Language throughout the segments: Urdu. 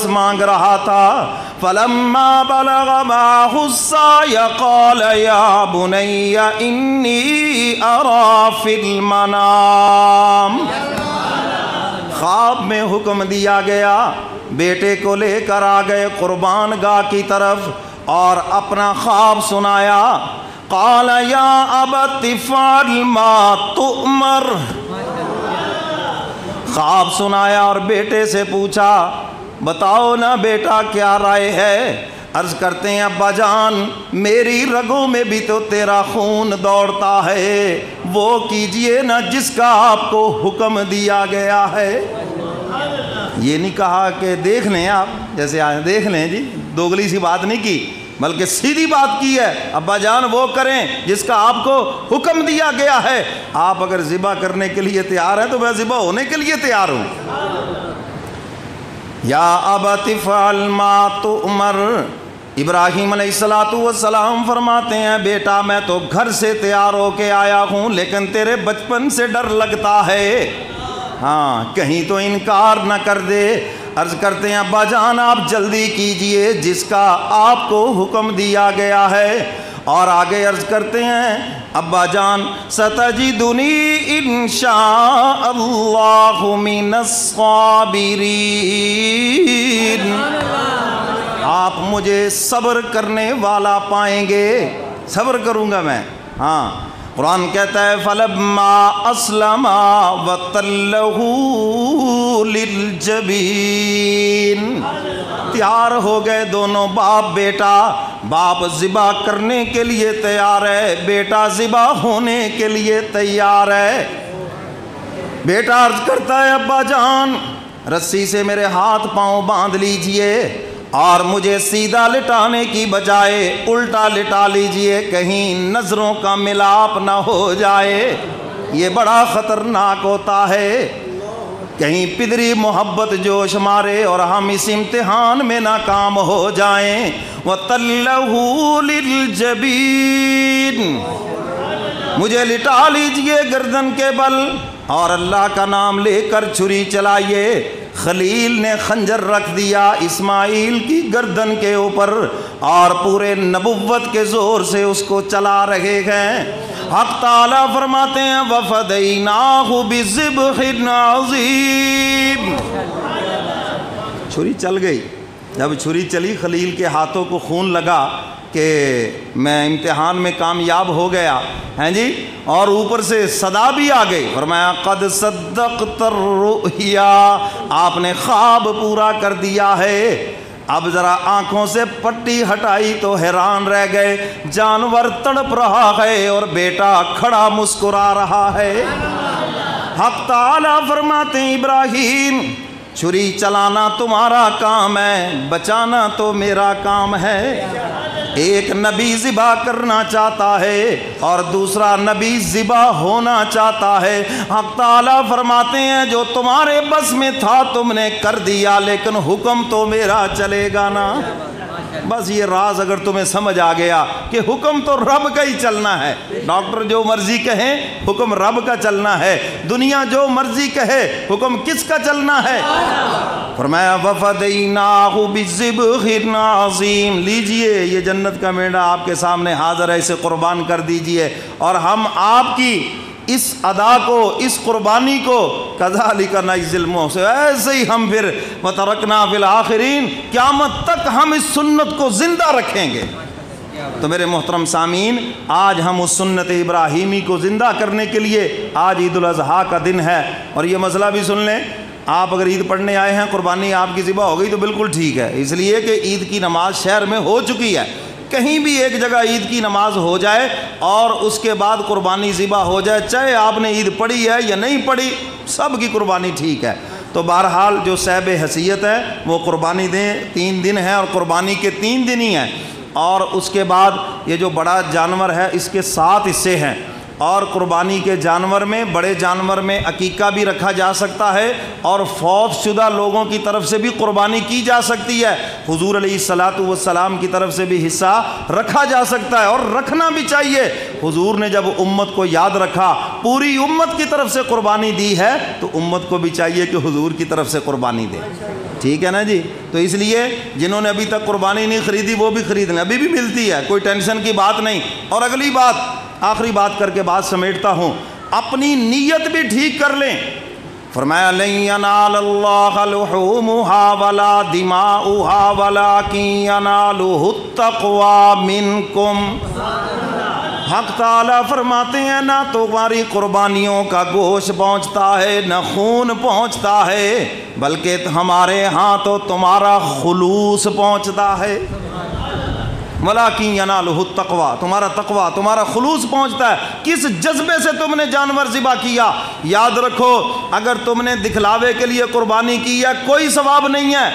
مانگ رہا تھا. فلما بلغ معه السعي قال يا بني إني أرى في المنام. خواب میں حکم دیا گیا، بیٹے کو لے کر آ گئے قربان گاہ کی طرف اور اپنا خواب سنایا. قال یا ابت افعل ما تؤمر. خواب سنایا اور بیٹے سے پوچھا بتاؤ نا بیٹا کیا رائے ہے. عرض کرتے ہیں ابا جان میری رگوں میں بھی تو تیرا خون دوڑتا ہے، وہ کیجئے نا جس کا آپ کو حکم دیا گیا ہے. یہ نہیں کہا کہ دیکھ لیں آپ، جیسے آئے دیکھ لیں جی، دوگلی سی بات نہیں کی، بلکہ سیدھی بات کی ہے. ابا جان وہ کریں جس کا آپ کو حکم دیا گیا ہے. آپ اگر ذبح کرنے کے لیے تیار ہیں تو میں ذبح ہونے کے لیے تیار ہوں. یا ابت افعل ما تؤمر. ابراہیم علیہ السلام فرماتے ہیں بیٹا میں تو گھر سے تیار ہو کے آیا ہوں، لیکن تیرے بچپن سے ڈر لگتا ہے، ہاں کہیں تو انکار نہ کر دے. عرض کرتے ہیں ابا جان آپ جلدی کیجئے جس کا آپ کو حکم دیا گیا ہے. اور آگے عرض کرتے ہیں ابا جان ستجدنی انشاء اللہ من الصابرین. آپ مجھے صبر کرنے والا پائیں گے، صبر کروں گا میں. ہاں قرآن کہتا ہے فلما اسلما وتلہ للجبین. تیار ہو گئے دونوں باپ بیٹا. باپ ذبح کرنے کے لیے تیار ہے، بیٹا ذبح ہونے کے لیے تیار ہے. بیٹا عرض کرتا ہے ابا جان رسی سے میرے ہاتھ پاؤں باندھ لیجئے اور مجھے سیدھا لٹانے کی بجائے الٹا لٹا لیجئے، کہیں نظروں کا ملاپ نہ ہو جائے، یہ بڑا خطرناک ہوتا ہے. کہیں پدری محبت جوش مارے اور ہم اس امتحان میں ناکام ہو جائیں. وَتَلَّهُ لِلْجَبِينِ. مجھے لٹا لیجئے گردن کے بل اور اللہ کا نام لے کر چھری چلائیے. خلیل نے خنجر رکھ دیا اسماعیل کی گردن کے اوپر اور پورے نبوت کے زور سے اس کو چلا رہے ہیں. حق تعالیٰ فرماتے ہیں وَفَدَيْنَاهُ بِذِبْحٍ عَظِيمٍ. چھری چل گئی. جب چھری چلی خلیل کے ہاتھوں کو خون لگا کہ میں امتحان میں کامیاب ہو گیا ہیں جی، اور اوپر سے صدا بھی آ گئی. فرمایا قد صدقت الرؤیا، آپ نے خواب پورا کر دیا ہے. اب ذرا آنکھوں سے پٹی ہٹائی تو حیران رہ گئے. جانور تڑپ رہا ہے اور بیٹا کھڑا مسکرا رہا ہے. حق تعالیٰ فرماتے ہیں ابراہیم چھری چلانا تمہارا کام ہے، بچانا تو میرا کام ہے. ایک نبی ذبح کرنا چاہتا ہے اور دوسرا نبی ذبح ہونا چاہتا ہے. حق تعالیٰ فرماتے ہیں جو تمہارے بس میں تھا تم نے کر دیا، لیکن حکم تو میرا چلے گا نا. بس یہ راز اگر تمہیں سمجھ آ گیا کہ حکم تو رب کا ہی چلنا ہے. ڈاکٹر جو مرضی کہیں حکم رب کا چلنا ہے، دنیا جو مرضی کہے حکم کس کا چلنا ہے. فرمایا وَفَدَيْنَاهُ بِذِبْحٍ عَظِيمٍ. لیجئے یہ جنت کا مینڈا آپ کے سامنے حاضر ہے، اسے قربان کر دیجئے اور ہم آپ کی اس ادا کو، اس قربانی کو کذالک نجزی المحسنین، ایسے ہی ہم پھر وترکنا فی الآخرین، قیامت تک ہم اس سنت کو زندہ رکھیں گے. تو میرے محترم سامعین آج ہم اس سنت ابراہیمی کو زندہ کرنے کے لیے آج عید الاضحیٰ کا دن ہے. اور یہ مسئلہ بھی سن لیں، آپ اگر عید پڑھنے آئے ہیں قربانی آپ کی ذبح ہو گئی تو بالکل ٹھیک ہے، اس لیے کہ عید کی نماز شہر میں ہو چکی ہے. کہیں بھی ایک جگہ عید کی نماز ہو جائے اور اس کے بعد قربانی ذبح ہو جائے، چاہے آپ نے عید پڑھی ہے یا نہیں پڑھی، سب کی قربانی ٹھیک ہے. تو بہرحال جو صاحب حیثیت ہے وہ قربانی دیں. 3 دن ہیں اور قربانی کے 3 دن ہی ہیں. اور اس کے بعد یہ جو بڑا جانور ہے اس کے 7 حصے ہیں. اور قربانی کے جانور میں، بڑے جانور میں عقیقہ بھی رکھا جا سکتا ہے اور فوت شدہ لوگوں کی طرف سے بھی قربانی کی جا سکتی ہے. حضور علیہ السلام کی طرف سے بھی حصہ رکھا جا سکتا ہے اور رکھنا بھی چاہیے. حضور نے جب امت کو یاد رکھا پوری امت کی طرف سے قربانی دی ہے تو امت کو بھی چاہیے کہ حضور کی طرف سے قربانی دے، ٹھیک ہے نا جی۔ تو اس لیے جنہوں نے ابھی تک قربانی نہیں خریدی وہ بھی خرید لیں، ابھی بھی ملتی ہے، کوئی ٹینشن کی بات نہیں۔ اور اگلی بات، آخری بات کر کے بات سمیٹتا ہوں، اپنی نیت بھی ٹھیک کر لیں۔ فرمایا لن ینال اللہ لحومها ولا دماؤها ولکن ینالہ التقوی منکم۔ حق تعالیٰ فرماتے ہیں نہ تمہاری قربانیوں کا گوشت پہنچتا ہے نہ خون پہنچتا ہے، بلکہ ہمارے ہاں تو تمہارا خلوص پہنچتا ہے۔ وَلَٰكِن يَنَالُهُ التَّقْوَىٰ، تمہارا تقویٰ، تمہارا خلوص پہنچتا ہے۔ کس جذبے سے تم نے جانور ذبح کیا؟ یاد رکھو، اگر تم نے دکھلاوے کے لیے قربانی کی ہے کوئی ثواب نہیں ہے،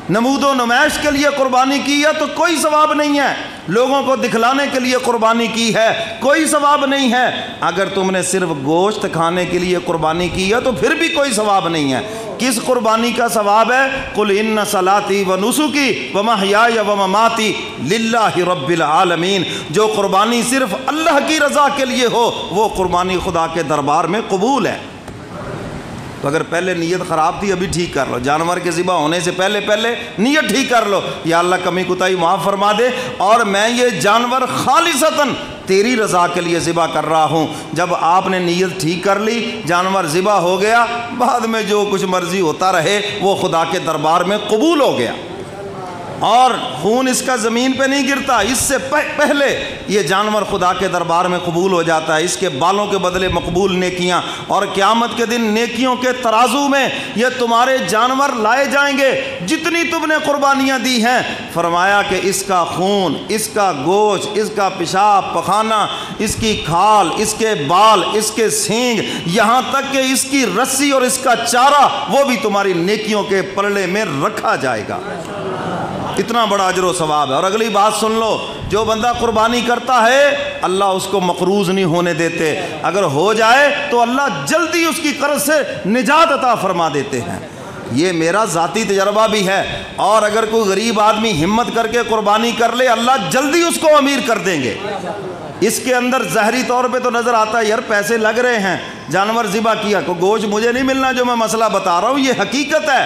نمود و نمائش کے لیے قربانی کی ہے تو کوئی ثواب نہیں ہے، لوگوں کو دکھلانے کے لیے قربانی کی ہے کوئی ثواب نہیں ہے، اگر تم نے صرف گوشت کھانے کے لیے قربانی کی ہے تو پھر بھی کوئی ثواب نہیں ہے۔ کس قربانی کا ثواب ہے؟ قل ان صلاتی و نسکی و محیای و مماتی للہ رب العالمین۔ جو قربانی صرف اللہ کی رضا کے لیے ہو وہ قربانی خدا کے دربار میں قبول ہے۔ تو اگر پہلے نیت خراب تھی ابھی ٹھیک کر لو، جانور کے ذبح ہونے سے پہلے نیت ٹھیک کر لو، یا اللہ کمی کوتاہی معاف فرما دے اور میں یہ جانور خالصتاً تیری رضا کے لیے ذبح کر رہا ہوں۔ جب آپ نے نیت ٹھیک کر لی، جانور ذبح ہو گیا، بعد میں جو کچھ مرضی ہوتا رہے وہ خدا کے دربار میں قبول ہو گیا، اور خون اس کا زمین پہ نہیں گرتا، اس سے پہلے یہ جانور خدا کے دربار میں قبول ہو جاتا ہے، اس کے بالوں کے بدلے مقبول نیکیاں، اور قیامت کے دن نیکیوں کے ترازو میں یہ تمہارے جانور لائے جائیں گے جتنی تم نے قربانیاں دی ہیں۔ فرمایا کہ اس کا خون، اس کا گوشت، اس کا پیشاب پخانہ، اس کی کھال، اس کے بال، اس کے سینگ، یہاں تک کہ اس کی رسی اور اس کا چارہ، وہ بھی تمہاری نیکیوں کے پلڑے میں رکھا جائے گا۔ اتنا بڑا اجر و ثواب ہے۔ اور اگلی بات سن لو، جو بندہ قربانی کرتا ہے اللہ اس کو مقروض نہیں ہونے دیتے، اگر ہو جائے تو اللہ جلدی اس کی قرض سے نجات عطا فرما دیتے ہیں۔ یہ میرا ذاتی تجربہ بھی ہے، اور اگر کوئی غریب آدمی ہمت کر کے قربانی کر لے اللہ جلدی اس کو امیر کر دیں گے۔ اس کے اندر ظاہری طور پہ تو نظر آتا ہے یار پیسے لگ رہے ہیں، جانور ذبح کیا، کو گوشت مجھے نہیں ملنا، جو میں مسئلہ بتا رہا ہوں یہ حقیقت ہے۔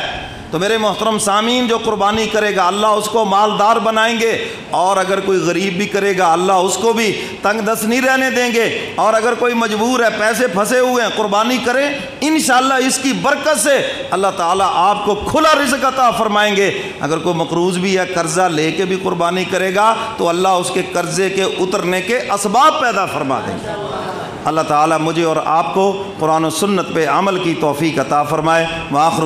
تو میرے محترم سامعین، جو قربانی کرے گا اللہ اس کو مالدار بنائیں گے، اور اگر کوئی غریب بھی کرے گا اللہ اس کو بھی تنگ دست نہیں رہنے دیں گے، اور اگر کوئی مجبور ہے پیسے پھنسے ہوئے ہیں قربانی کریں، انشاءاللہ اس کی برکت سے اللہ تعالیٰ آپ کو کھلا رزق عطا فرمائیں گے۔ اگر کوئی مقروض بھی ہے قرضہ لے کے بھی قربانی کرے گا تو اللہ اس کے قرضے کے اترنے کے اسباب پیدا فرما دیں گے۔ اللہ تعالیٰ مجھے اور آپ کو قرآن و سنت پہ عمل کی توفیق عطا فرمائے۔ وآخر